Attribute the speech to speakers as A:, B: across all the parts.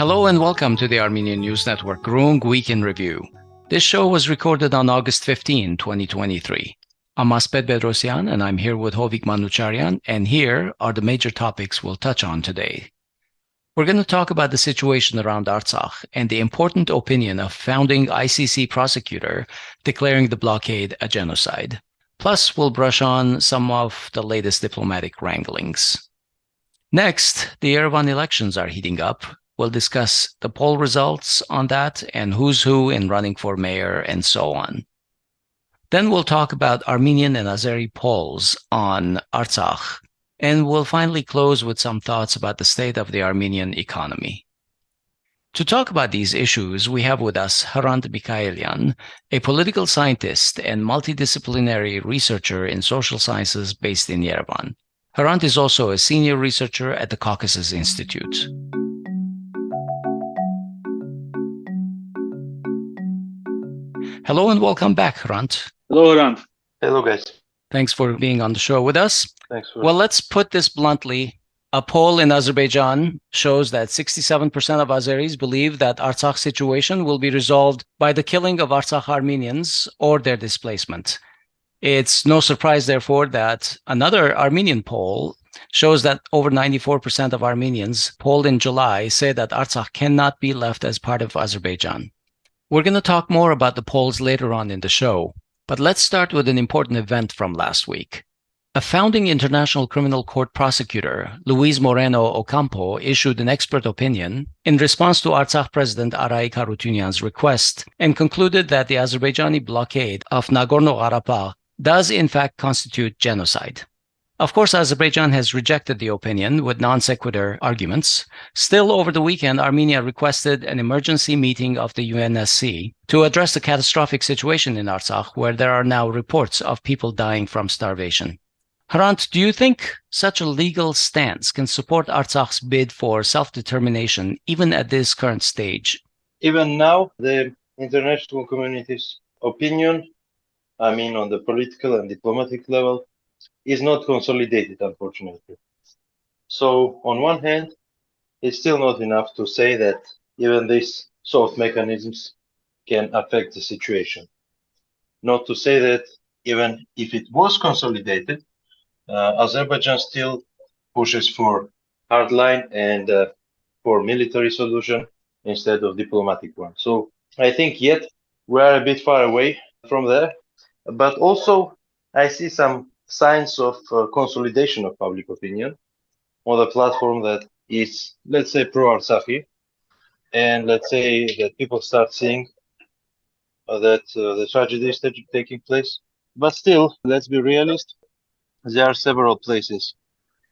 A: Hello and welcome to the Armenian News Network Groong Week in Review. This show was recorded on August 15, 2023. I'm Asbed Bedrossian and I'm here with Hovik Manucharyan, and here are the major topics we'll touch on today. We're going to talk about the situation around Artsakh and the important opinion of founding ICC prosecutor declaring the blockade a genocide. Plus, we'll brush on some of the latest diplomatic wranglings. Next, the Yerevan elections are heating up. We'll discuss the poll results on that and who's who in running for mayor and so on. Then we'll talk about Armenian and Azeri polls on Artsakh. And we'll finally close with some thoughts about the state of the Armenian economy. To talk about these issues, we have with us Hrant Mikaelian, a political scientist and multidisciplinary researcher in social sciences based in Yerevan. Hrant is also a senior researcher at the Caucasus Institute. Hello and welcome back, Hrant.
B: Hello, Hrant.
C: Hello, guys.
A: Thanks for being on the show with us.
C: Thanks for...
A: Well, let's put this bluntly. A poll in Azerbaijan shows that 67% of Azeris believe that Artsakh situation will be resolved by the killing of Artsakh Armenians or their displacement. It's no surprise, therefore, that another Armenian poll shows that over 94% of Armenians polled in July say that Artsakh cannot be left as part of Azerbaijan. We're going to talk more about the polls later on in the show, but let's start with an important event from last week. A founding International Criminal Court prosecutor, Luis Moreno Ocampo, issued an expert opinion in response to Artsakh President Arayik Harutyunyan's request and concluded that the Azerbaijani blockade of Nagorno-Karabakh does in fact constitute genocide. Of course, Azerbaijan has rejected the opinion with non-sequitur arguments. Still, over the weekend, Armenia requested an emergency meeting of the UNSC to address the catastrophic situation in Artsakh, where there are now reports of people dying from starvation. Hrant, do you think such a legal stance can support Artsakh's bid for self-determination, even at this current stage?
C: Even now, the international community's opinion, on the political and diplomatic level, is not consolidated, unfortunately. So, on one hand, it's still not enough to say that even these soft mechanisms can affect the situation. Not to say that even if it was consolidated, Azerbaijan still pushes for hardline and for military solution instead of diplomatic one. So I think yet we are a bit far away from there, but also I see some signs of consolidation of public opinion on the platform that is, let's say, pro-Artsakhi, and let's say that people start seeing that the tragedy is taking place. But still, let's be realistic. There are several places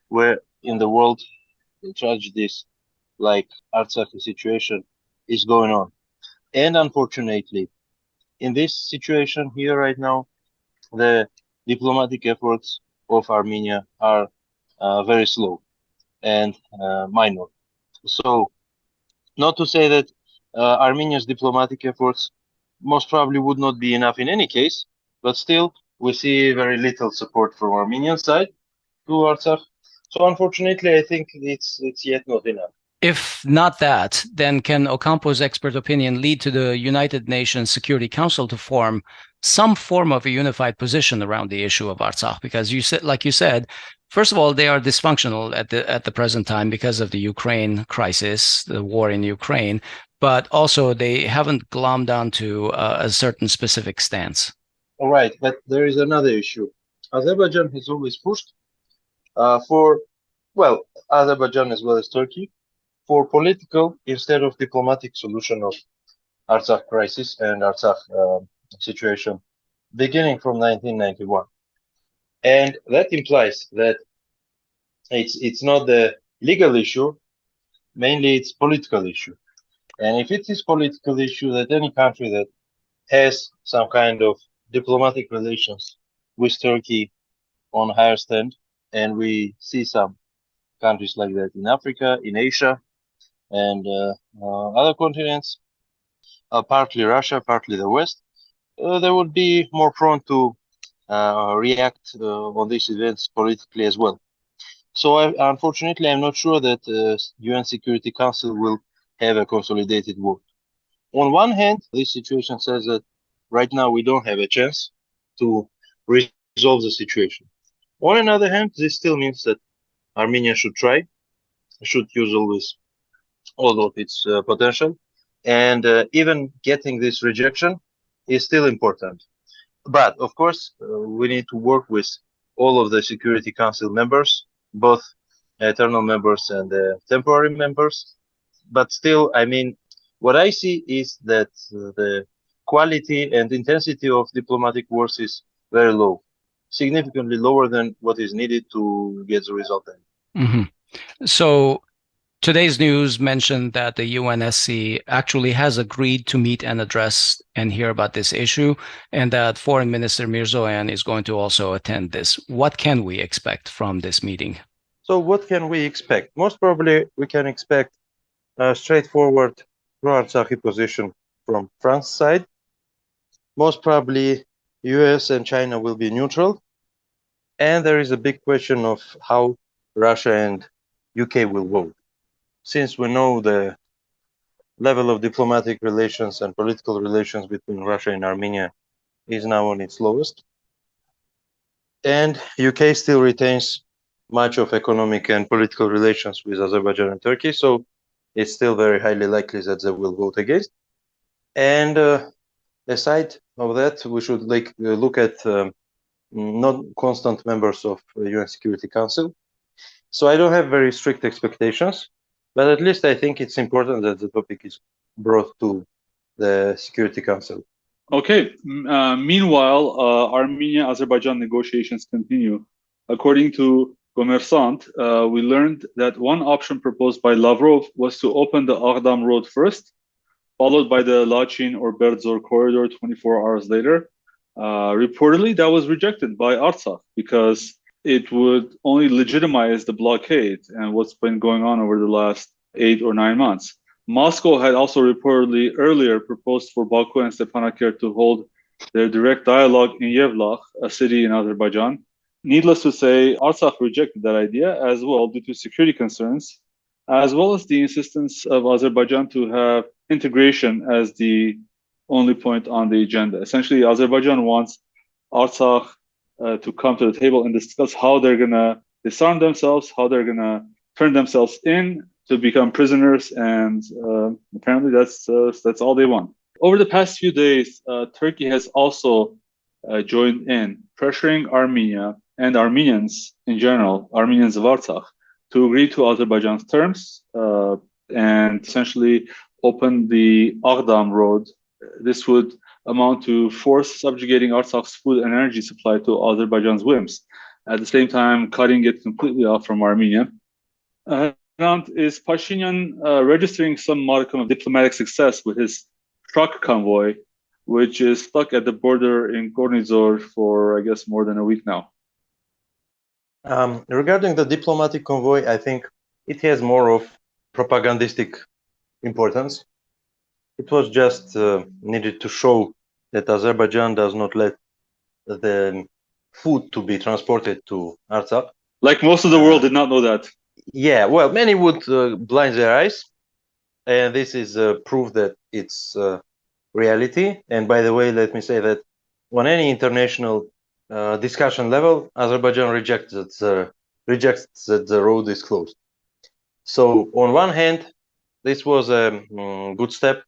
C: where in the world tragedies like Artsakh situation is going on. And unfortunately, in this situation here right now, the diplomatic efforts of Armenia are very slow and minor. So, not to say that Armenia's diplomatic efforts most probably would not be enough in any case, but still, we see very little support from Armenian side to Artsakh. So unfortunately, I think it's yet not enough.
A: If not that, then can Ocampo's expert opinion lead to the United Nations Security Council to form some form of a unified position around the issue of Artsakh? Because you said, like you said, first of all, they are dysfunctional at the present time because of the Ukraine crisis, the war in Ukraine, but also they haven't glommed onto a certain specific stance.
C: All right, but there is another issue. Azerbaijan has always pushed Azerbaijan as well as Turkey, for political instead of diplomatic solution of Artsakh crisis and Artsakh situation, beginning from 1991. And that implies that it's not the legal issue, mainly it's political issue. And if it is political issue, that any country that has some kind of diplomatic relations with Turkey on higher stand, and we see some countries like that in Africa, in Asia, and other continents, partly Russia, partly the West, they would be more prone to react on these events politically as well. So unfortunately, I'm not sure that UN Security Council will have a consolidated vote. On one hand, this situation says that right now we don't have a chance to resolve the situation. On another hand, this still means that Armenia should try, should use always all of its potential, and even getting this rejection is still important. But of course, we need to work with all of the Security Council members, both eternal members and temporary members. But still, I mean, what I see is that the quality and intensity of diplomatic work is very low, significantly lower than what is needed to get the result.
A: So today's news mentioned that the UNSC actually has agreed to meet and address and hear about this issue, and that Foreign Minister Mirzoyan is going to also attend this. What can we expect from this meeting?
C: So what can we expect? Most probably we can expect a straightforward pro-Artsakhi position from France's side. Most probably US and China will be neutral. And there is a big question of how Russia and UK will vote. Since we know the level of diplomatic relations and political relations between Russia and Armenia is now on its lowest. And UK still retains much of economic and political relations with Azerbaijan and Turkey. So it's still very highly likely that they will vote against. And aside of that, we should look at non-constant members of the UN Security Council. So I don't have very strict expectations, but at least I think it's important that the topic is brought to the Security Council.
B: Okay. Meanwhile, Armenia-Azerbaijan negotiations continue. According to Kommersant, we learned that one option proposed by Lavrov was to open the Aghdam road first, followed by the Lachin or Berdzor corridor 24 hours later. Reportedly, that was rejected by Artsakh because it would only legitimize the blockade and what's been going on over the last 8 or 9 months. Moscow had also reportedly earlier proposed for Baku and Stepanakert to hold their direct dialogue in Yevlakh, a city in Azerbaijan. Needless to say, Artsakh rejected that idea as well due to security concerns, as well as the insistence of Azerbaijan to have integration as the only point on the agenda. Essentially, Azerbaijan wants Artsakh to come to the table and discuss how they're going to disarm themselves, how they're going to turn themselves in to become prisoners, and apparently that's all they want. Over the past few days, Turkey has also joined in, pressuring Armenia and Armenians in general, Armenians of Artsakh, to agree to Azerbaijan's terms and essentially open the Aghdam road. This would amount to force subjugating Artsakh's food and energy supply to Azerbaijan's whims, at the same time cutting it completely off from Armenia. Is Pashinyan registering some modicum of diplomatic success with his truck convoy, which is stuck at the border in Gornizor for, I guess, more than a week now?
C: Regarding the diplomatic convoy, I think it has more of propagandistic importance. It was just needed to show that Azerbaijan does not let the food to be transported to Artsakh.
B: Like most of the world did not know that.
C: Yeah, well, many would blind their eyes, and this is proof that it's reality. And by the way, let me say that on any international discussion level, Azerbaijan rejects that the road is closed. So on one hand, this was a good step,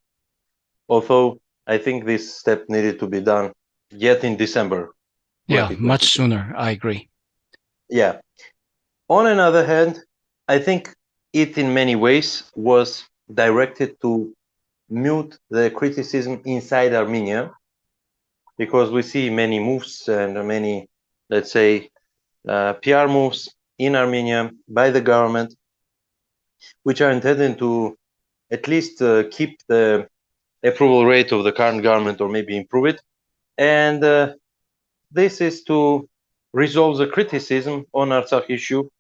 C: although I think this step needed to be done yet in December.
A: Yeah, much sooner. I agree.
C: Yeah. On another hand, I think it in many ways was directed to mute the criticism inside Armenia, because we see many moves and many, let's say, PR moves in Armenia by the government, which are intended to at least keep the approval rate of the current government or maybe improve it. And this is to resolve the criticism on Artsakh issue.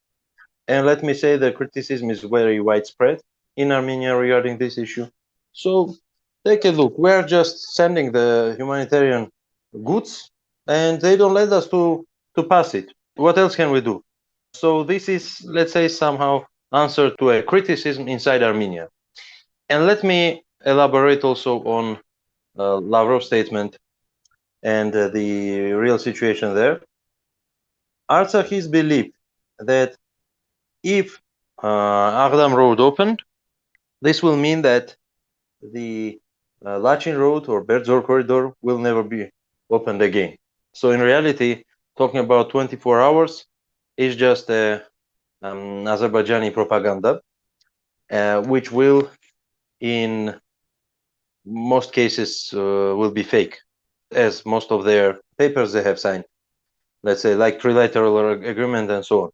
C: And let me say the criticism is very widespread in Armenia regarding this issue. So take a look. We're just sending the humanitarian goods and they don't let us to pass it. What else can we do? So this is, let's say, somehow answer to a criticism inside Armenia. And let me elaborate also on Lavrov's statement and the real situation there. Artsakh believed that if Aghdam Road opened, this will mean that the Lachin Road or Berdzor corridor will never be opened again. So in reality, talking about 24 hours is just a Azerbaijani propaganda, which will, in most cases, will be fake, as most of their papers they have signed, let's say like trilateral agreement and so on.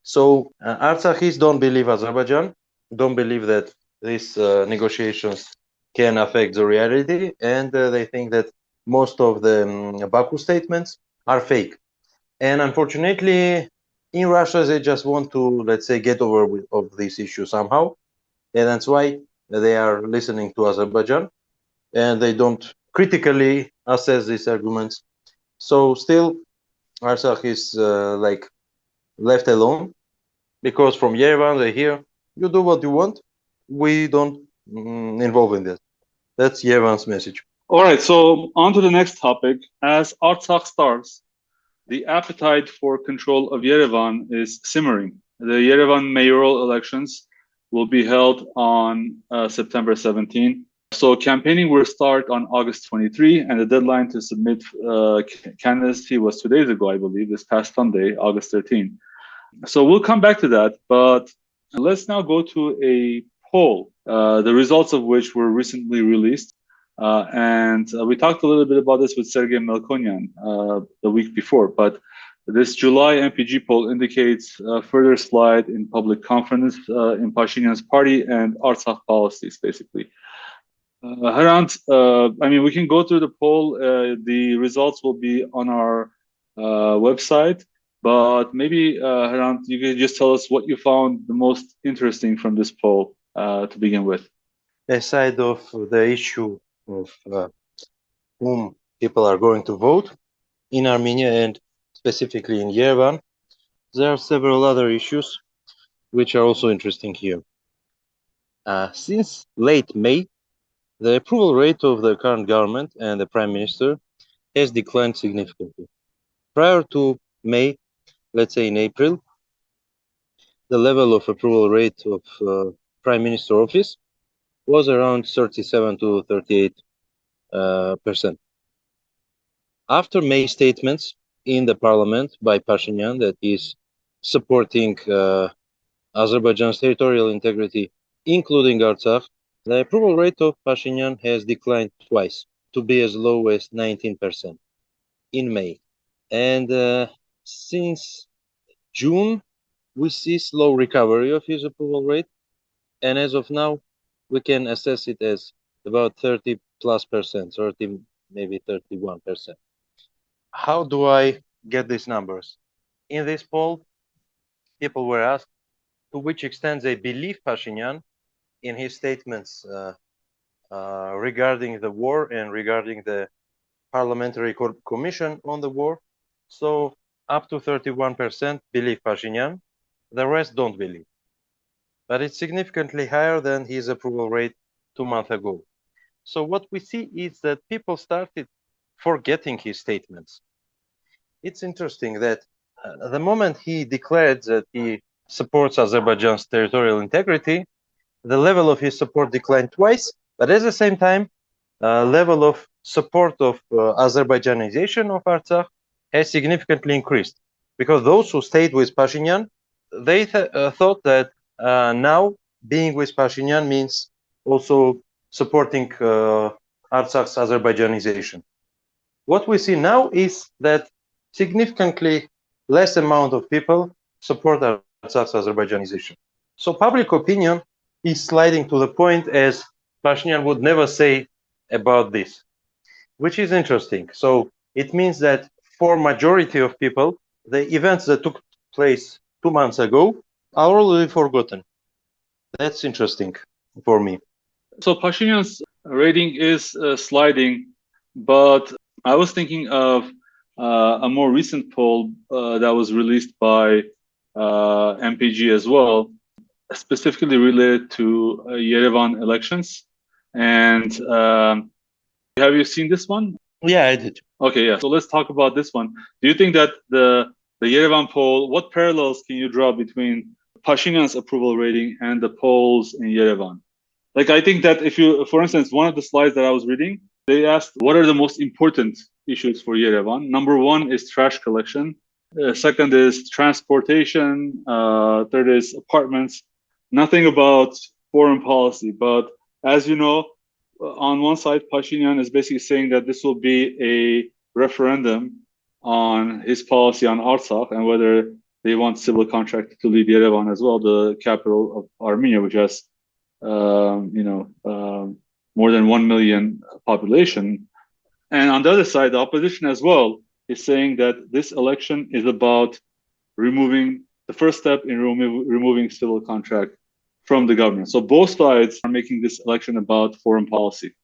C: So Artsakh don't believe Azerbaijan, don't believe that these negotiations can affect the reality, and they think that most of the Baku statements are fake. And unfortunately, in Russia, they just want to, let's say, get over of this issue somehow, and that's why they are listening to Azerbaijan, and they don't critically assess these arguments. So still, Artsakh is like left alone, because from Yerevan they hear, you do what you want, we don't involve in this. That's Yerevan's message.
B: All right, so on to the next topic. As Artsakh starts, the appetite for control of Yerevan is simmering. The Yerevan mayoral elections will be held on September 17. So campaigning will start on August 23, and the deadline to submit candidacy was 2 days ago, I believe, this past Sunday, August 13. So we'll come back to that, but let's now go to a poll, the results of which were recently released. And we talked a little bit about this with Sergei Melkonyan the week before, but this July MPG poll indicates a further slide in public confidence in Pashinyan's party and Artsakh policies, basically. Hrant, I mean, we can go through the poll. The results will be on our website, but maybe, Hrant, you can just tell us what you found the most interesting from this poll to begin with.
C: Aside of the issue of whom people are going to vote in Armenia and specifically in Yerevan, there are several other issues which are also interesting here. Since late May, the approval rate of the current government and the Prime Minister has declined significantly. Prior to May, let's say in April, the level of approval rate of Prime Minister office was around 37 to 38%. After May statements in the parliament by Pashinyan that is supporting Azerbaijan's territorial integrity, including Artsakh, the approval rate of Pashinyan has declined twice to be as low as 19% in May. And since June, we see slow recovery of his approval rate. And as of now, we can assess it as about 30+%, 30, maybe 31%. How do I get these numbers? In this poll, people were asked to which extent they believe Pashinyan in his statements regarding the war and regarding the parliamentary commission on the war. So up to 31% believe Pashinyan, the rest don't believe. But it's significantly higher than his approval rate 2 months ago. So what we see is that people started forgetting his statements. It's interesting that the moment he declared that he supports Azerbaijan's territorial integrity, the level of his support declined twice, but at the same time, level of support of Azerbaijanization of Artsakh has significantly increased, because those who stayed with Pashinyan, they thought that now being with Pashinyan means also supporting Artsakh's Azerbaijanization. What we see now is that significantly less amount of people support Artsakh's Azerbaijanization. So public opinion is sliding to the point as Pashinyan would never say about this, which is interesting. So it means that for majority of people, the events that took place 2 months ago are already forgotten. That's interesting for me.
B: So Pashinyan's rating is sliding, but I was thinking of a more recent poll that was released by MPG as well. specifically related to Yerevan elections. And have you seen this one?
C: Yeah, I did.
B: Okay, yeah. So let's talk about this one. Do you think that the Yerevan poll, what parallels can you draw between Pashinyan's approval rating and the polls in Yerevan? Like, I think that if you, for instance, one of the slides that I was reading, they asked what are the most important issues for Yerevan. Number one is trash collection. Second is transportation. Third is apartments. Nothing about foreign policy. But as you know, on one side, Pashinyan is basically saying that this will be a referendum on his policy on Artsakh and whether they want civil contract to lead Yerevan as well, the capital of Armenia, which has more than 1 million population. And on the other side, the opposition as well is saying that this election is about removing the first step in removing civil contract from the government. So both sides are making this election about foreign policy.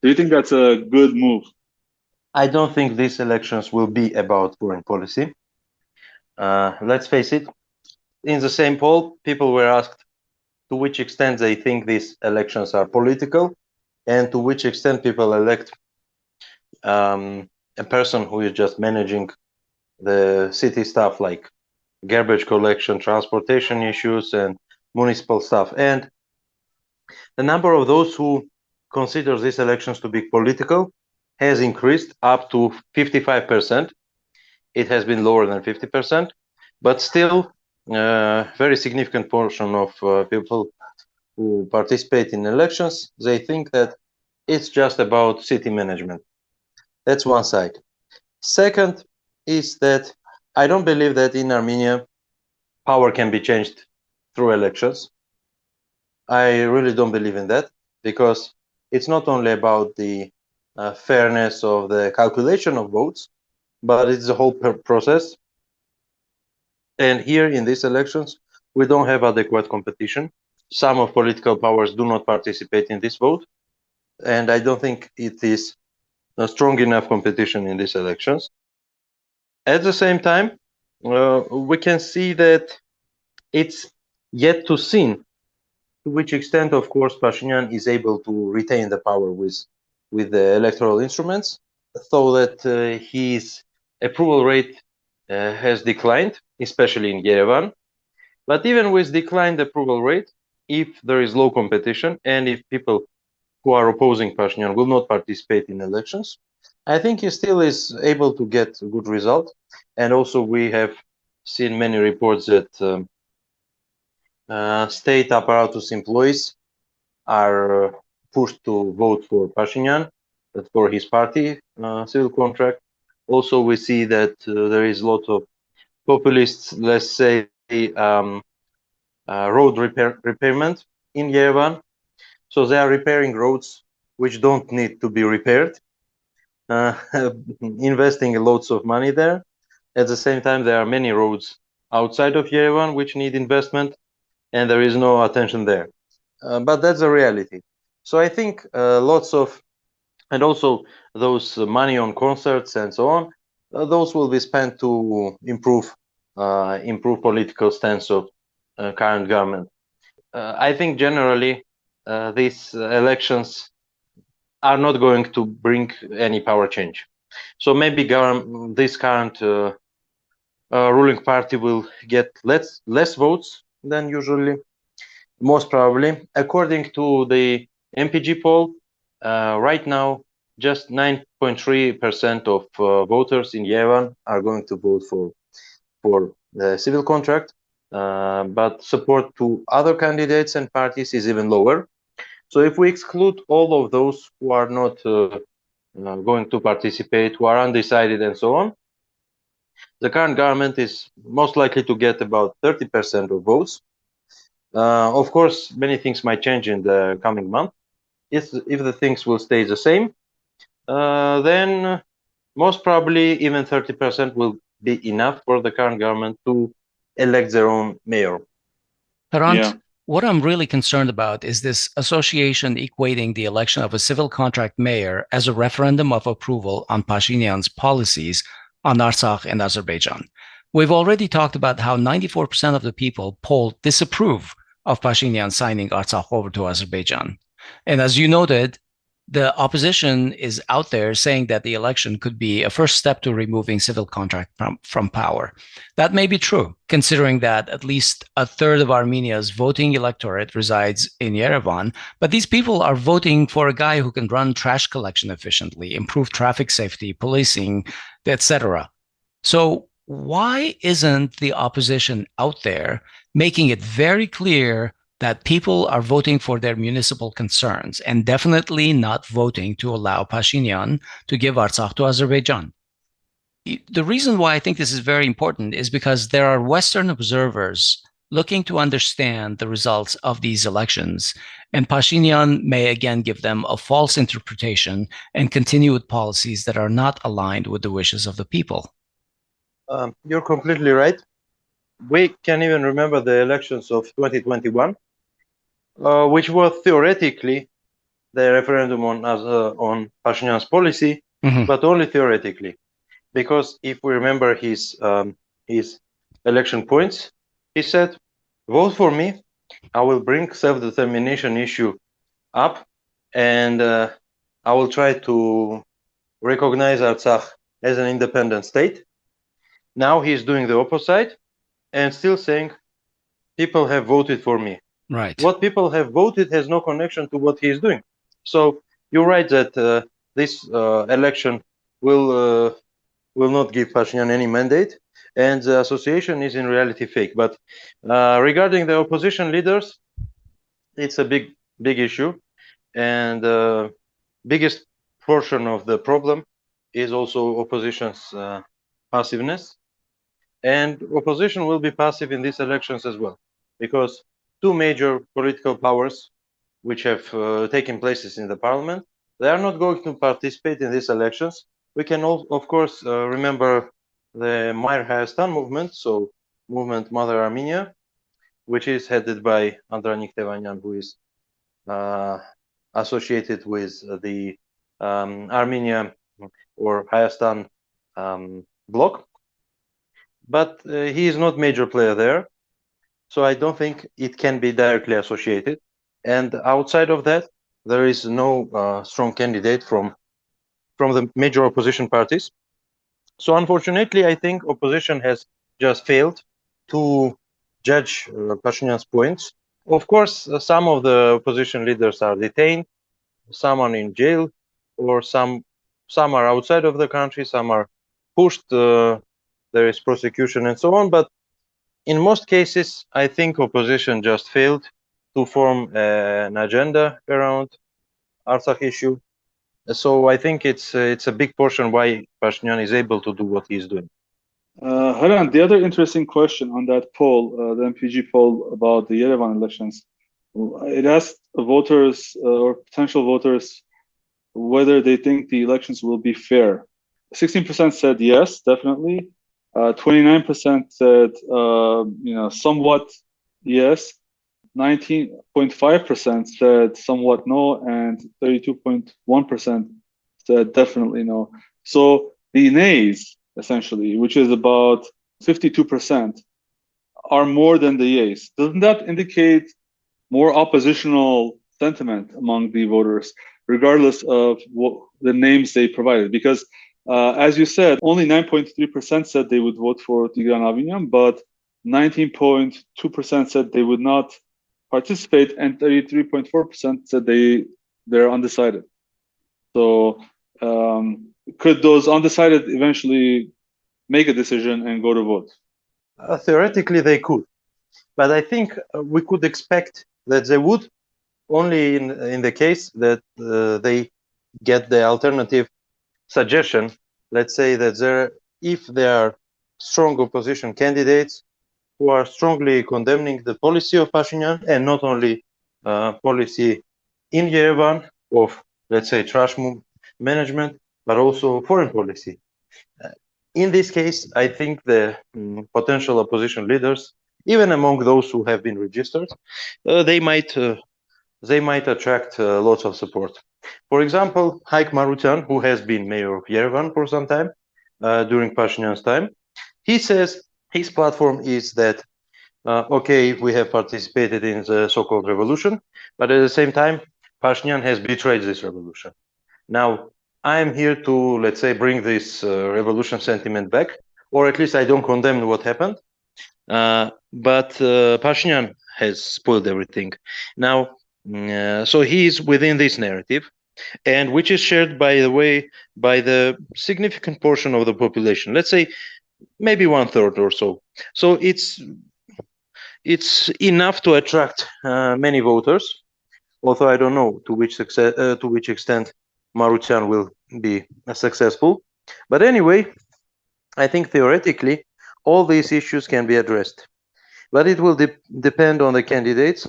B: Do you think that's a good move?
C: I don't think these elections will be about foreign policy. Let's face it. In the same poll, people were asked to which extent they think these elections are political and to which extent people elect a person who is just managing the city stuff like garbage collection, transportation issues, and municipal stuff. And the number of those who consider these elections to be political has increased up to 55%. It has been lower than 50%, but still a very significant portion of people who participate in elections, they think that it's just about city management. That's one side. Second is that I don't believe that in Armenia power can be changed through elections. I really don't believe in that because it's not only about the fairness of the calculation of votes, but it's the whole process. And here in these elections, we don't have adequate competition. Some of political powers do not participate in this vote. And I don't think it is a strong enough competition in these elections. At the same time, we can see that it's yet to see to which extent, of course, Pashinyan is able to retain the power with the electoral instruments, so that his approval rate has declined, especially in Yerevan. But even with declined approval rate, if there is low competition and if people who are opposing Pashinyan will not participate in elections, I think he still is able to get a good result. And also we have seen many reports that state apparatus employees are pushed to vote for Pashinyan, for his party civil contract. Also, we see that there is a lot of populists, let's say, road repairment in Yerevan. So they are repairing roads which don't need to be repaired, investing lots of money there. At the same time, there are many roads outside of Yerevan which need investment, and there is no attention there. But that's a reality. So I think lots of, and also those money on concerts and so on, those will be spent to improve political stance of current government. I think generally these elections are not going to bring any power change. So maybe this current ruling party will get less votes than usually, most probably. According to the MPG poll, right now, just 9.3% of voters in Yerevan are going to vote for the civil contract, but support to other candidates and parties is even lower. So if we exclude all of those who are not going to participate, who are undecided and so on, the current government is most likely to get about 30% of votes. Of course, many things might change in the coming month. If the things will stay the same, then most probably even 30% will be enough for the current government to elect their own mayor.
A: Hrant, what I'm really concerned about is this association equating the election of a civil contract mayor as a referendum of approval on Pashinyan's policies on Artsakh and Azerbaijan. We've already talked about how 94% of the people polled disapprove of Pashinyan signing Artsakh over to Azerbaijan. And as you noted, the opposition is out there saying that the election could be a first step to removing civil contract from power. That may be true, considering that at least a third of Armenia's voting electorate resides in Yerevan, but these people are voting for a guy who can run trash collection efficiently, improve traffic safety, policing, etc. So why isn't the opposition out there making it very clear that people are voting for their municipal concerns and definitely not voting to allow Pashinyan to give Artsakh to Azerbaijan? The reason why I think this is very important is because there are Western observers looking to understand the results of these elections, and Pashinyan may again give them a false interpretation and continue with policies that are not aligned with the wishes of the people.
C: You're completely right. We can even remember the elections of 2021, which were theoretically the referendum on Pashinyan's policy, but only theoretically, because if we remember his election points, he said, "Vote for me. I will bring self-determination issue up, and I will try to recognize Artsakh as an independent state." Now he's doing the opposite and still saying, "People have voted for me."
A: Right.
C: What people have voted has no connection to what he is doing. So you're right that this election will not give Pashinyan any mandate, and the association is in reality fake. But regarding the opposition leaders, it's a big issue, and biggest portion of the problem is also opposition's passiveness, and opposition will be passive in these elections as well, because two major political powers which have taken places in the parliament, they are not going to participate in these elections. We can all, of course, remember the Mair Hayastan movement, so movement Mother Armenia, which is headed by Hrant Mikaelian, who is associated with the Armenia or Hayastan bloc. But he is not major player there, so I don't think it can be directly associated. And outside of that, there is no strong candidate from the major opposition parties. So unfortunately, I think opposition has just failed to judge Pashinyan's points. Of course, some of the opposition leaders are detained, some are in jail, or some are outside of the country, some are pushed. There is prosecution and so on. But in most cases, I think opposition just failed to form an agenda around Artsakh issue. So I think it's a big portion why Pashinyan is able to do what he's doing.
B: Hrant, the other interesting question on that poll, the MPG poll about the Yerevan elections, it asked voters or potential voters whether they think the elections will be fair. 16% said yes, definitely. 29% said, somewhat yes. 19.5% said somewhat no, and 32.1% said definitely no. So the nays, essentially, which is about 52%, are more than the yeas. Doesn't that indicate more oppositional sentiment among the voters, regardless of what the names they provided? Because as you said, only 9.3% said they would vote for Tigran Avinian, but 19.2% said they would not participate, and 33.4% said they're undecided. So could those undecided eventually make a decision and go to vote?
C: Theoretically, they could, but I think we could expect that they would only in the case that they get the alternative suggestion. Let's say that if there are strong opposition candidates who are strongly condemning the policy of Pashinyan, and not only policy in Yerevan of, let's say, trash management, but also foreign policy. In this case, I think the potential opposition leaders, even among those who have been registered, they might attract lots of support. For example, Hovik Manucharyan, who has been mayor of Yerevan for some time during Pashinyan's time, he says his platform is that okay, we have participated in the so-called revolution, but at the same time, Pashinyan has betrayed this revolution. Now, I'm here to, let's say, bring this revolution sentiment back, or at least I don't condemn what happened. But Pashinyan has spoiled everything. Now, so he is within this narrative, and which is shared, by the way, by the significant portion of the population. Let's say maybe 1/3 or so. So it's enough to attract many voters. Although I don't know to which extent Maruchan will be successful. But anyway, I think theoretically all these issues can be addressed. But it will depend on the candidates.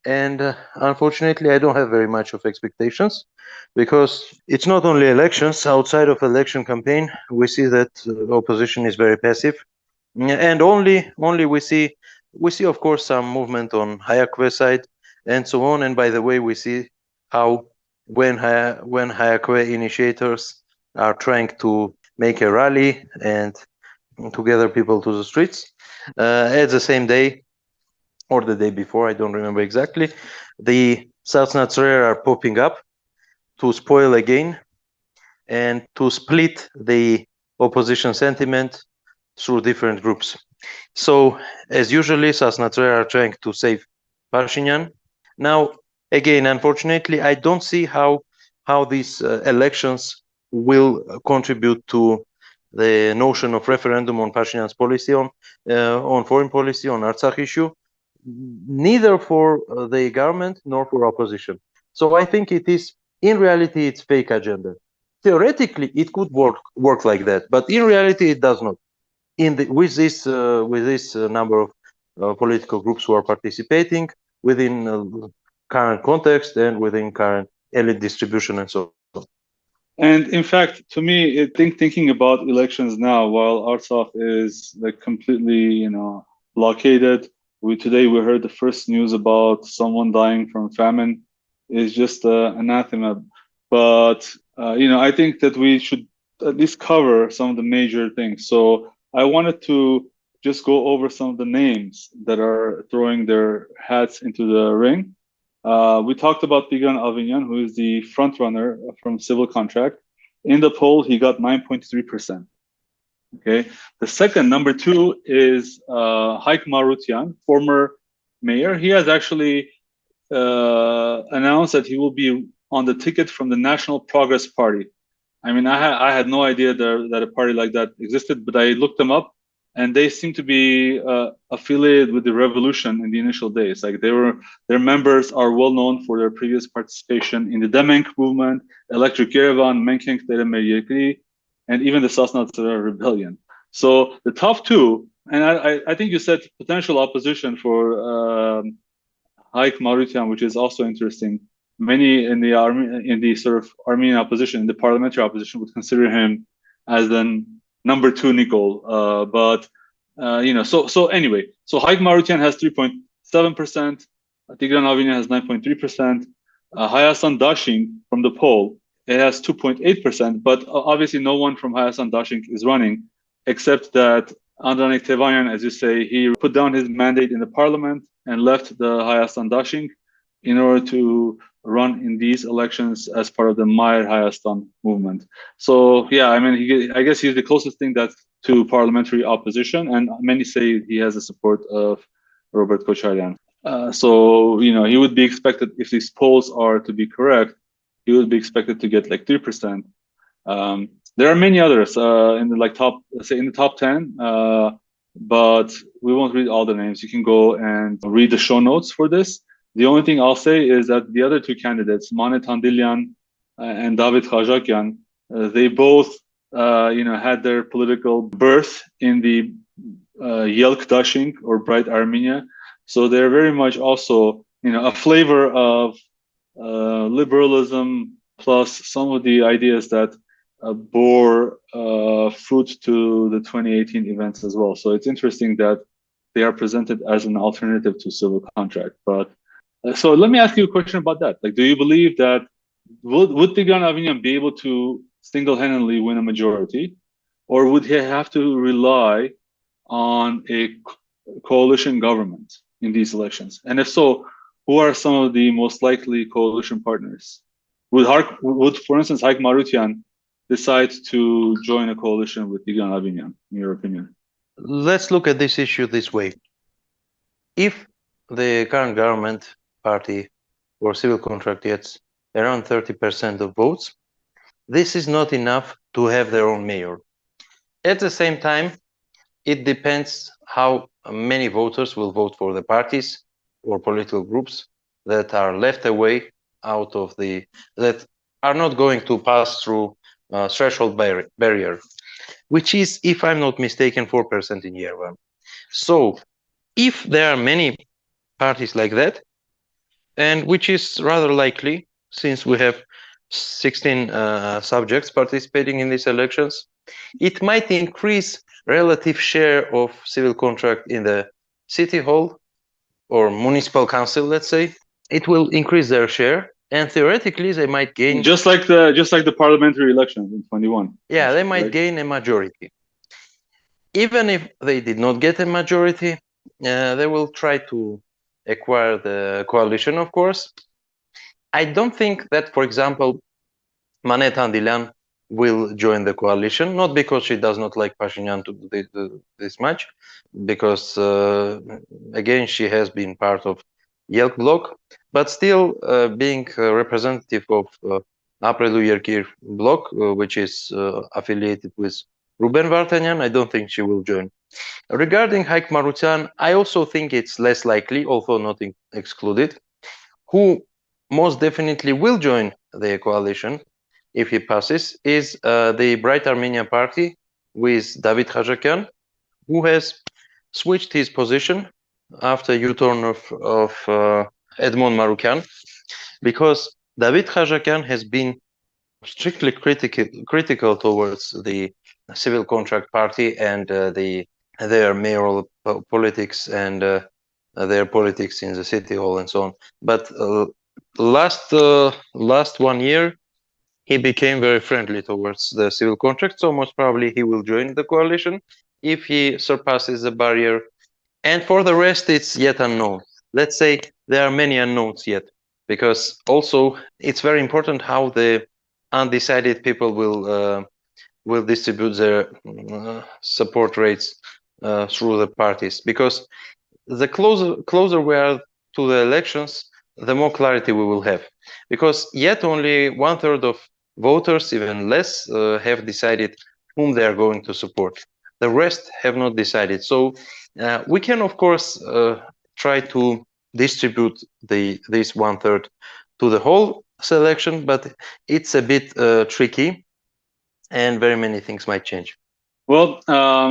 C: And unfortunately, I don't have very much of expectations, because it's not only elections. Outside of election campaign, we see that opposition is very passive, and only we see of course some movement on Hayakwe side and so on. And by the way, we see how when Hayakwe initiators are trying to make a rally and to gather people to the streets, at the same day or the day before, I don't remember exactly, the Satsnatsrer are popping up to spoil again and to split the opposition sentiment through different groups. So, as usually, Satsnatsrer are trying to save Pashinyan. Now, again, unfortunately, I don't see how these elections will contribute to the notion of referendum on Pashinyan's policy on foreign policy, on Artsakh issue, neither for the government nor for opposition. So I think it is, in reality, it's fake agenda. Theoretically, it could work like that, but in reality, it does not. With this number of political groups who are participating within current context and within current elite distribution and so on.
B: And in fact, to me, thinking about elections now, while Artsakh is like completely, blockaded. Today we heard the first news about someone dying from famine, is just anathema. But I think that we should at least cover some of the major things. So I wanted to just go over some of the names that are throwing their hats into the ring. We talked about Tigran Avinyan, who is the front runner from civil contract. In the poll, he got 9.3%. Okay. The second, number 2, is Hovik Manucharyan, former mayor. He has actually announced that he will be on the ticket from the National Progress Party. I mean, I had no idea that a party like that existed, but I looked them up, and they seem to be affiliated with the revolution in the initial days. Like their members are well known for their previous participation in the Demenk movement, Electric Yerevan, Menkenk Yekri, and even the Satsnatsrer rebellion. So the top 2, and I think you said potential opposition for Hovik Manucharyan, which is also interesting. Many in the sort of Armenian opposition, in the parliamentary opposition, would consider him as the number 2 Nikol. So anyway, so Hovik Manucharyan has 3.7%, Tigran Avinyan has 9.3%, Hayasan Dashing from the poll, it has 2.8%, but obviously no one from Hayasan Dashing is running, except that Andranik Tevanyan, as you say, he put down his mandate in the parliament and left the Hayasan Dashing in order to run in these elections as part of the Mayer Hayastan movement. So yeah, I mean, I guess he's the closest thing to parliamentary opposition, and many say he has the support of Robert Kocharyan. So he would be expected, if these polls are to be correct, he would be expected to get like 3%. There are many others in the top 10, but we won't read all the names. You can go and read the show notes for this. The only thing I'll say is that the other 2 candidates, Mane Tandilyan and David Khajakyan, they both, had their political birth in the Yelk Dashing or Bright Armenia. So they're very much also, a flavor of liberalism plus some of the ideas that bore fruit to the 2018 events as well. So it's interesting that they are presented as an alternative to civil contract. But so let me ask you a question about that. Like, do you believe that would Tigran Avinyan be able to single-handedly win a majority, or would he have to rely on a coalition government in these elections? And if so, who are some of the most likely coalition partners? Would, for instance, Hrant Mikaelian decide to join a coalition with Tigran Armenian, in your opinion?
C: Let's look at this issue this way. If the current government party or civil contract gets around 30% of votes, this is not enough to have their own mayor. At the same time, it depends how many voters will vote for the parties or political groups that are left away out of that are not going to pass through threshold barrier, which is, if I'm not mistaken, 4% in Yerevan. So if there are many parties like that, and which is rather likely since we have 16 subjects participating in these elections, it might increase relative share of civil contract in the city hall or municipal council, let's say. It will increase their share, and theoretically they might gain,
B: just like the parliamentary elections in 21.
C: Yeah, they might
B: right?
C: gain a majority. Even if they did not get a majority, they will try to acquire the coalition, of course. I don't think that, for example, Manet Andilan will join the coalition, not because she does not like Pashinyan this much, because again she has been part of Yelk bloc, but still being a representative of Aprelu Yerkir bloc, which is affiliated with Ruben Vartanyan, I don't think she will join. Regarding Hrant Mikaelian, I also think it's less likely, although not excluded. Who most definitely will join the coalition if he passes is the Bright Armenian Party with David Khajakyan, who has switched his position after U-turn of Edmond Marukyan, because David Khajakyan has been strictly critical towards the civil contract party and their mayoral politics and their politics in the city hall and so on. But last 1 year, he became very friendly towards the civil contract, so most probably he will join the coalition if he surpasses the barrier. And for the rest, it's yet unknown. Let's say there are many unknowns yet, because also it's very important how the undecided people will distribute their support rates through the parties, because the closer we are to the elections, the more clarity we will have, because yet only 1/3 of voters, even less, have decided whom they are going to support. The rest have not decided. So we can, of course, try to distribute this 1/3 to the whole selection, but it's a bit tricky, and very many things might change.
B: Well,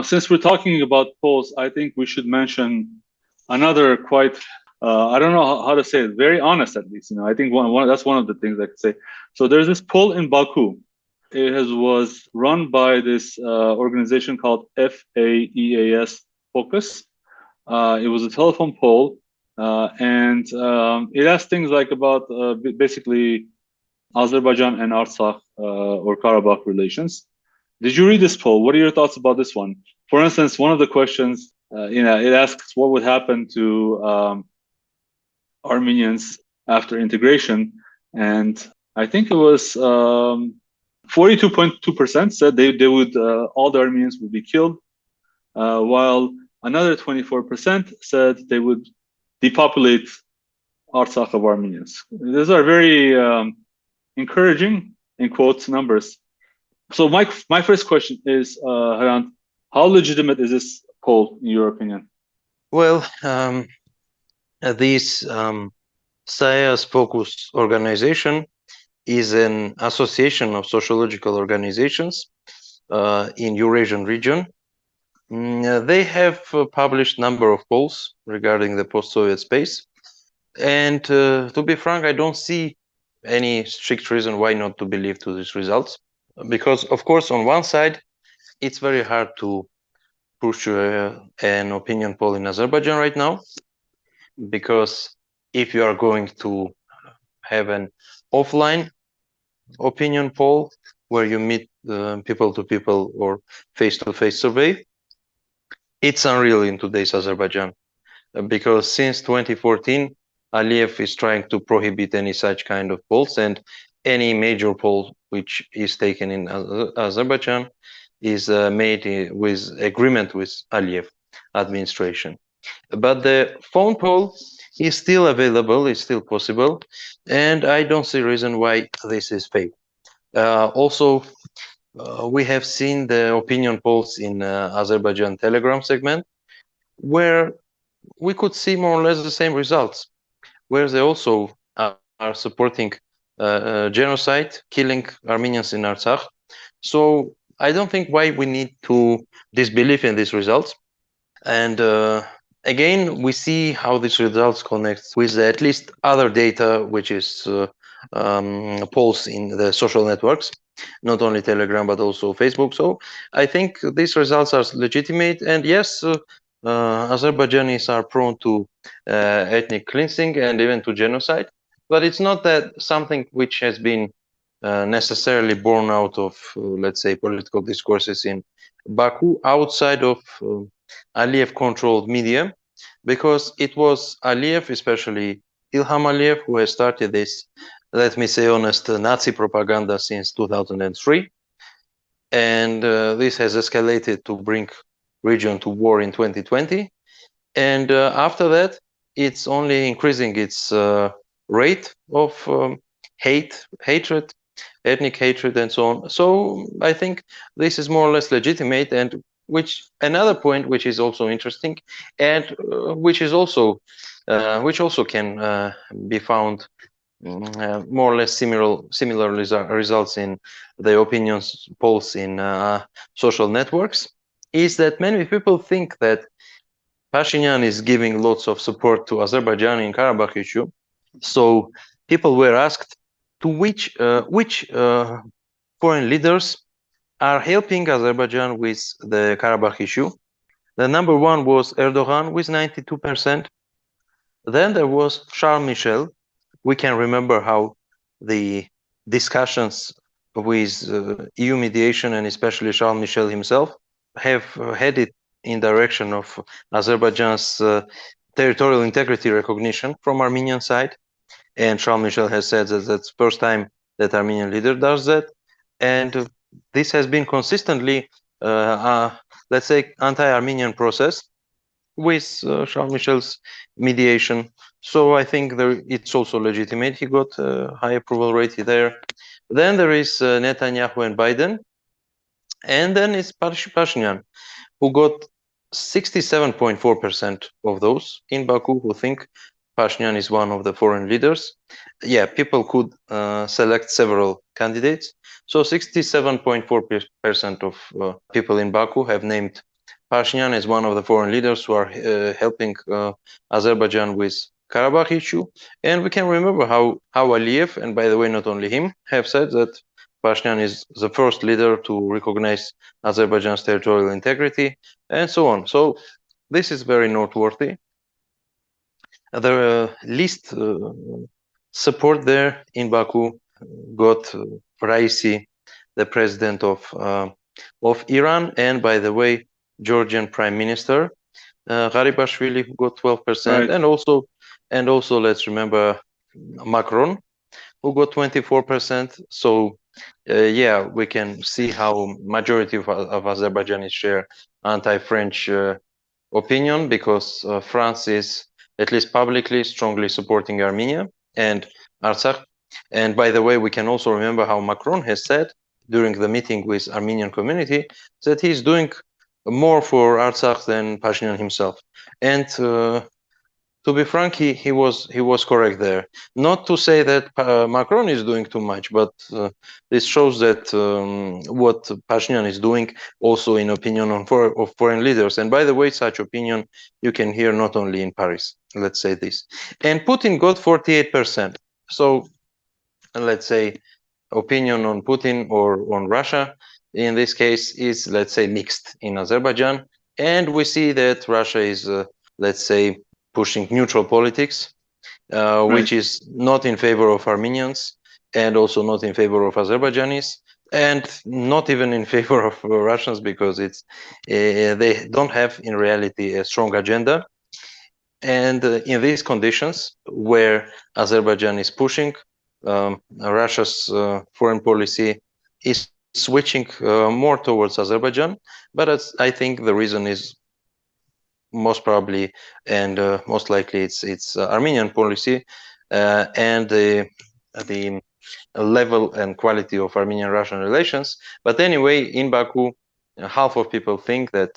B: since we're talking about polls, I think we should mention another quite, I don't know how to say it, very honest at least. I think that's one of the things I could say. So there's this poll in Baku. It was run by this organization called FAEAS Focus. It was a telephone poll, and it asked things like about basically Azerbaijan and Artsakh or Karabakh relations. Did you read this poll? What are your thoughts about this one? For instance, one of the questions, it asks what would happen to Armenians after integration, and I think it was 42.2% said they would all the Armenians would be killed, while another 24% said they would depopulate Artsakh of Armenians. These are very encouraging, in quotes, numbers. So my first question is, Hrant, how legitimate is this poll in your opinion?
C: Well, this SAEAS Focus organization is an association of sociological organizations in Eurasian region. They have published number of polls regarding the post-Soviet space, and to be frank, I don't see any strict reason why not to believe to these results, because of course on one side it's very hard to push an opinion poll in Azerbaijan right now, because if you are going to have an offline opinion poll where you meet people to people or face-to-face survey, It's unreal in today's Azerbaijan, because since 2014, Aliyev is trying to prohibit any such kind of polls, and any major poll which is taken in Azerbaijan is made with agreement with Aliyev administration. But the phone poll is still available, is still possible, and I don't see reason why this is fake. Also, we have seen the opinion polls in Azerbaijan Telegram segment, where we could see more or less the same results, where they also are supporting genocide, killing Armenians in Artsakh. So I don't think why we need to disbelieve in these results. And again, we see how these results connect with at least other data, which is polls in the social networks, not only Telegram, but also Facebook. So I think these results are legitimate. And yes, Azerbaijanis are prone to ethnic cleansing and even to genocide. But it's not that something which has been necessarily born out of, let's say, political discourses in Baku outside of Aliyev-controlled media, because it was Aliyev, especially Ilham Aliyev, who has started this, let me say honest, Nazi propaganda since 2003. And this has escalated to bring region to war in 2020. And after that, it's only increasing its rate of hatred, ethnic hatred, and so on. So I think this is more or less legitimate, and which another point which is also interesting, and which also can be found more or less similar results in the opinions polls in social networks, is that many people think that Pashinyan is giving lots of support to Azerbaijan in Karabakh issue. So people were asked to which foreign leaders are helping Azerbaijan with the Karabakh issue. The number one was Erdogan with 92%. Then there was Charles Michel. We can remember how the discussions with EU mediation, and especially Charles Michel himself, have headed in direction of Azerbaijan's territorial integrity recognition from Armenian side. And Charles Michel has said that that's the first time that Armenian leader does that. And this has been consistently, let's say, anti-Armenian process with Charles Michel's mediation. So I think it's also legitimate. He got a high approval rate there. Then there is Netanyahu and Biden. And then it's Pashinyan, who got 67.4% of those in Baku who think Pashinyan is one of the foreign leaders. Yeah, people could select several candidates. So 67.4% of people in Baku have named Pashinyan as one of the foreign leaders who are helping Azerbaijan with Karabakh issue. And we can remember how Aliyev, and by the way, not only him, have said that Pashinyan is the first leader to recognize Azerbaijan's territorial integrity, and so on. So this is very noteworthy. The least support there in Baku got Raisi, the president of Iran, and by the way, Georgian Prime Minister Garibashvili, who got 12%, right. and also let's remember Macron, who got 24%. So yeah, we can see how majority of Azerbaijanis share anti-French opinion, because France is, at least publicly, strongly supporting Armenia and Artsakh. And by the way, we can also remember how Macron has said during the meeting with Armenian community that he's doing more for Artsakh than Pashinyan himself. And to be frank, he was correct there. Not to say that Macron is doing too much, but this shows that what Pashinyan is doing also in opinion of foreign leaders. And by the way, such opinion you can hear not only in Paris, let's say this. And Putin got 48%. So let's say opinion on Putin or on Russia in this case is, let's say, mixed in Azerbaijan. And we see that Russia is, let's say, pushing neutral politics, right, which is not in favor of Armenians and also not in favor of Azerbaijanis. and not even in favor of Russians, because they don't have in reality a strong agenda. And in these conditions, where Azerbaijan is pushing, Russia's foreign policy is switching more towards Azerbaijan. But I think the reason is most probably and most likely it's Armenian policy and the level and quality of Armenian-Russian relations. But anyway, in Baku, half of people think that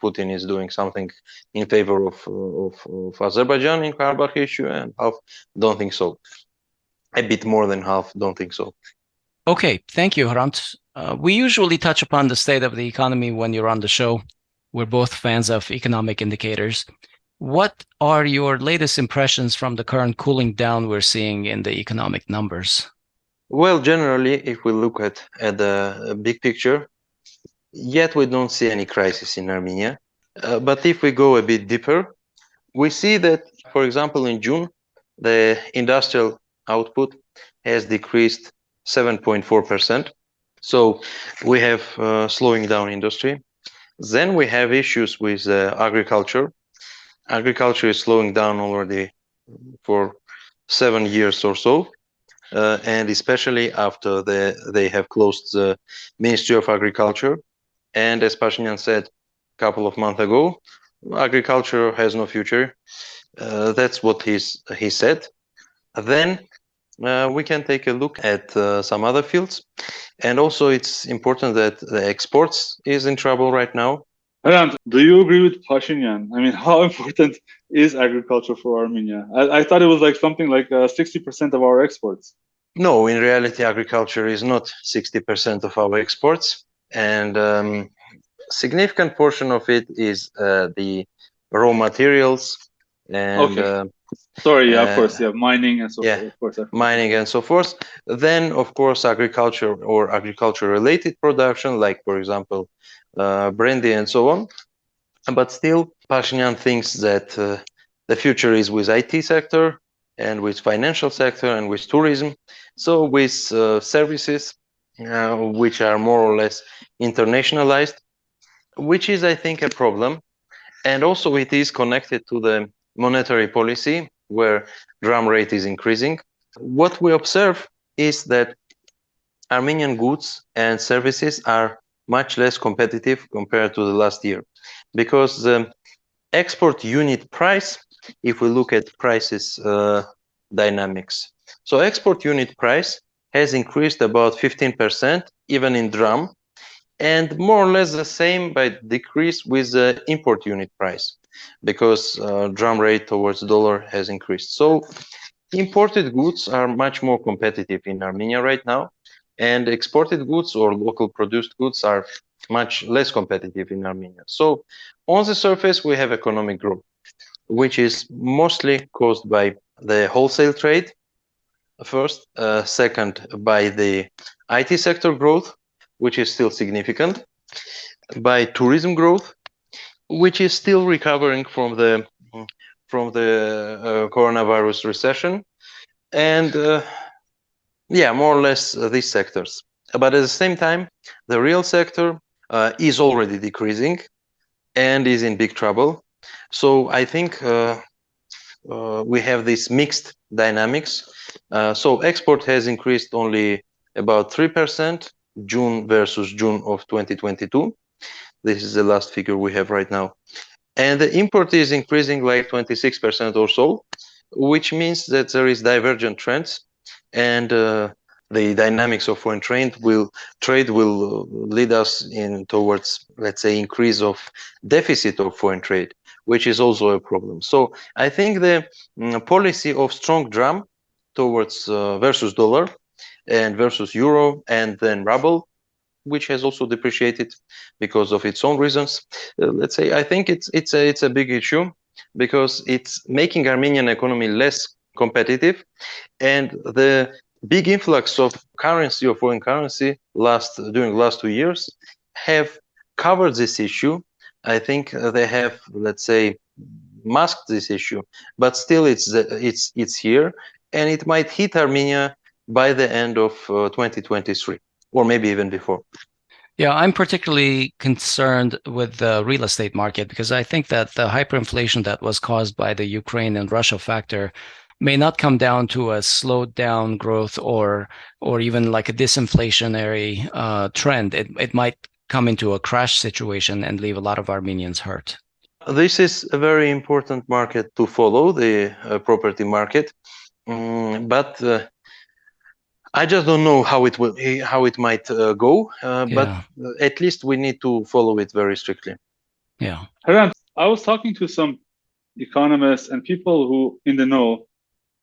C: Putin is doing something in favor of Azerbaijan in Karabakh issue, and half don't think so. A bit more than half don't think so.
A: Okay, thank you, Hrant. We usually touch upon the state of the economy when you're on the show. We're both fans of economic indicators. What are your latest impressions from the current cooling down we're seeing in the economic numbers?
C: Well, generally, if we look at the big picture, yet we don't see any crisis in Armenia. But if we go a bit deeper, we see that, for example, in June, the industrial output has decreased 7.4%. So we have slowing down industry. Then we have issues with agriculture. Agriculture is slowing down already for 7 years or so. And especially after they have closed the Ministry of Agriculture. And as Pashinyan said a couple of months ago, agriculture has no future. That's what he said. Then we can take a look at some other fields. And also it's important that the exports is in trouble right now.
B: Hrant, do you agree with Pashinyan? I mean, how important is agriculture for Armenia? I thought it was like something like 60% of our exports.
C: No, in reality, agriculture is not 60% of our exports. And significant portion of it is the raw materials and
B: Okay. Sorry, yeah, of course, yeah, mining and so forth. Of course,
C: mining and so forth. Then, of course, agriculture or agriculture-related production, like, for example, brandy and so on. But still, Pashinyan thinks that the future is with IT sector and with financial sector and with tourism. So with services, which are more or less internationalized, which is, I think, a problem. And also it is connected to the monetary policy, where dram rate is increasing. What we observe is that Armenian goods and services are much less competitive compared to the last year, because the export unit price, if we look at prices dynamics, so export unit price has increased about 15%, even in dram, and more or less the same by decrease with the import unit price, because dram rate towards dollar has increased. So imported goods are much more competitive in Armenia right now, and exported goods or local produced goods are much less competitive in Armenia. So on the surface, we have economic growth, which is mostly caused by the wholesale trade, first, second, by the IT sector growth, which is still significant, by tourism growth, which is still recovering from the coronavirus recession, and more or less these sectors. But at the same time, the real sector is already decreasing and is in big trouble. So I think we have this mixed dynamics. So export has increased only about 3%, June versus June of 2022. This is the last figure we have right now. And the import is increasing like 26% or so, which means that there is divergent trends, and the dynamics of foreign trade will lead us in towards, let's say, increase of deficit of foreign trade, which is also a problem. So I think the policy of strong dram towards versus dollar and versus euro and then ruble, which has also depreciated because of its own reasons. Let's say, I think it's a big issue, because it's making Armenian economy less competitive, and the big influx of currency or foreign currency during last 2 years have covered this issue. I think they have, let's say, masked this issue, but still it's here, and it might hit Armenia by the end of 2023. or maybe even before.
A: Yeah, I'm particularly concerned with the real estate market because I think that the hyperinflation that was caused by the Ukraine and Russia factor may not come down to a slowed down growth or even like a disinflationary trend. It might come into a crash situation and leave a lot of Armenians hurt.
C: This is a very important market to follow, the property market, but I just don't know how it might go. But at least we need to follow it very strictly.
A: Yeah.
B: Hrant, I was talking to some economists and people who in the know,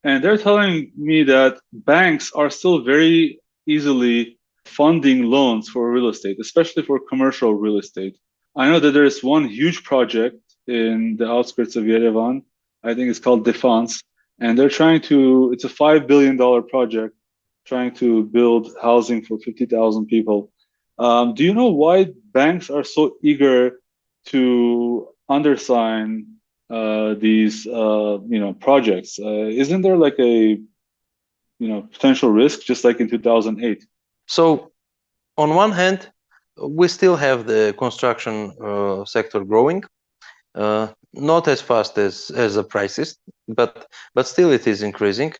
B: and they're telling me that banks are still very easily funding loans for real estate, especially for commercial real estate. I know that there is one huge project in the outskirts of Yerevan. I think it's called Defense, and they're it's a $5 billion project trying to build housing for 50,000 people. Do you know why banks are so eager to undersign these projects? Isn't there like a potential risk, just like in 2008?
C: So on one hand, we still have the construction sector growing, not as fast as the prices, but still it is increasing.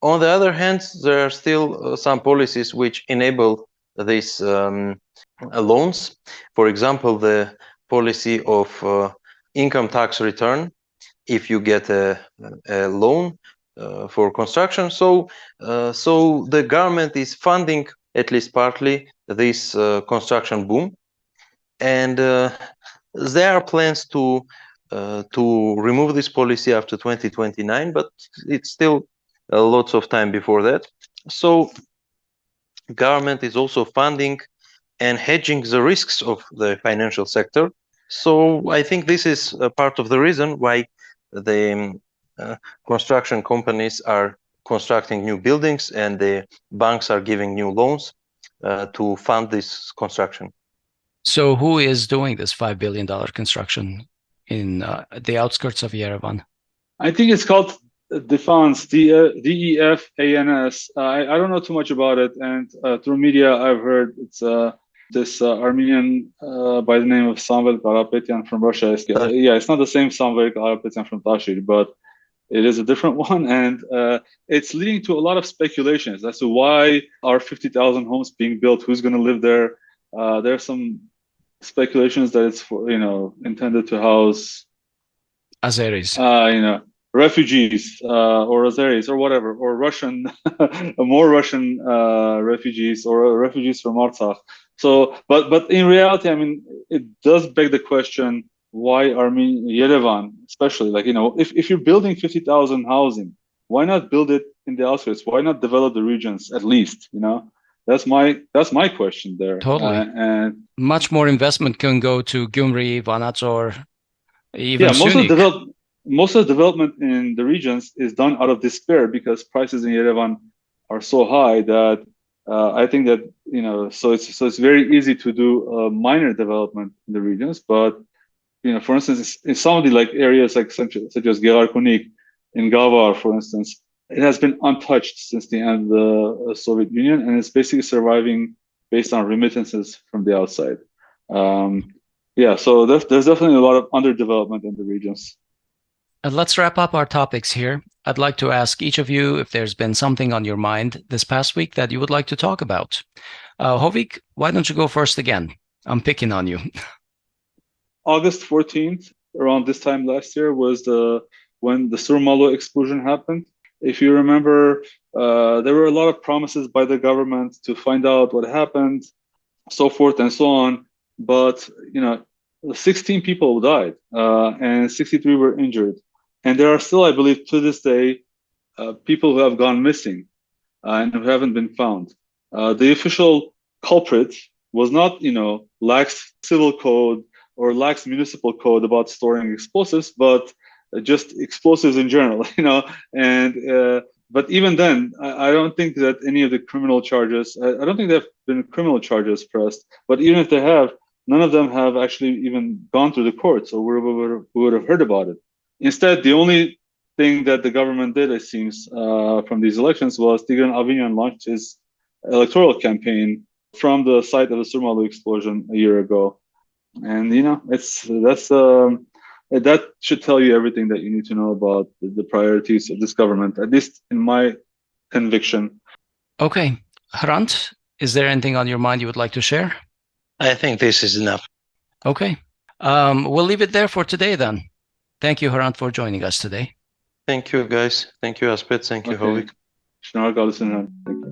C: On the other hand, there are still some policies which enable these loans. For example, the policy of income tax return if you get a loan for construction. So the government is funding, at least partly, this construction boom, and there are plans to remove this policy after 2029, but it's still lots of time before that. So government is also funding and hedging the risks of the financial sector. So I think this is a part of the reason why the construction companies are constructing new buildings and the banks are giving new loans to fund this construction.
A: So who is doing this $5 billion construction in the outskirts of Yerevan?
B: I think it's called Defense, DEFANS. I don't know too much about it, and through media I've heard it's this Armenian by the name of Samvel Karapetyan from Russia. It's not the same Samvel Karapetyan from Tashir, but it is a different one, and it's leading to a lot of speculations as to why are 50,000 homes being built, who's going to live there. There's some speculations that it's for intended to house
A: Azeris.
B: Refugees or Azeris or whatever, or Russian, more Russian refugees or refugees from Artsakh. So, but in reality, I mean, it does beg the question: why Yerevan, especially, if you're building 50,000 housing, why not build it in the outskirts? Why not develop the regions at least? That's my question there.
A: Totally. And much more investment can go to Gyumri, Vanator, even Sunik.
B: Most of the development in the regions is done out of despair because prices in Yerevan are so high that I think that so it's very easy to do minor development in the regions. But for instance, in some of the areas such as Gelarkunik in Gavar, for instance, it has been untouched since the end of the Soviet Union, and it's basically surviving based on remittances from the outside. So there's definitely a lot of underdevelopment in the regions.
A: Let's wrap up our topics here. I'd like to ask each of you if there's been something on your mind this past week that you would like to talk about. Hovik, why don't you go first again? I'm picking on you.
B: August 14th, around this time last year, was when the Surmalo explosion happened. If you remember, there were a lot of promises by the government to find out what happened, so forth and so on. But 16 people died and 63 were injured. And there are still, I believe, to this day, people who have gone missing and who haven't been found. The official culprit was not, lax civil code or lax municipal code about storing explosives, but just explosives in general, And but even then, I don't think that any of the criminal charges, I don't think there have been criminal charges pressed. But even if they have, none of them have actually even gone through the courts, or we would have heard about it. Instead, the only thing that the government did, it seems, from these elections was Tigran Avinyan launched his electoral campaign from the site of the Surmalu explosion a year ago. And that should tell you everything that you need to know about the priorities of this government, at least in my conviction.
A: Okay. Hrant, is there anything on your mind you would like to share?
C: I think this is enough.
A: Okay. We'll leave it there for today then. Thank you, Hrant, for joining us today.
C: Thank you, guys. Thank you, Asbed. Thank you, Hovik.
B: Thank you.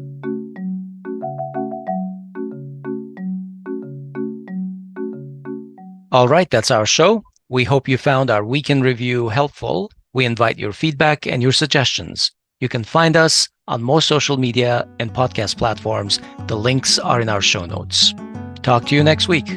A: All right, that's our show. We hope you found our weekend review helpful. We invite your feedback and your suggestions. You can find us on most social media and podcast platforms. The links are in our show notes. Talk to you next week.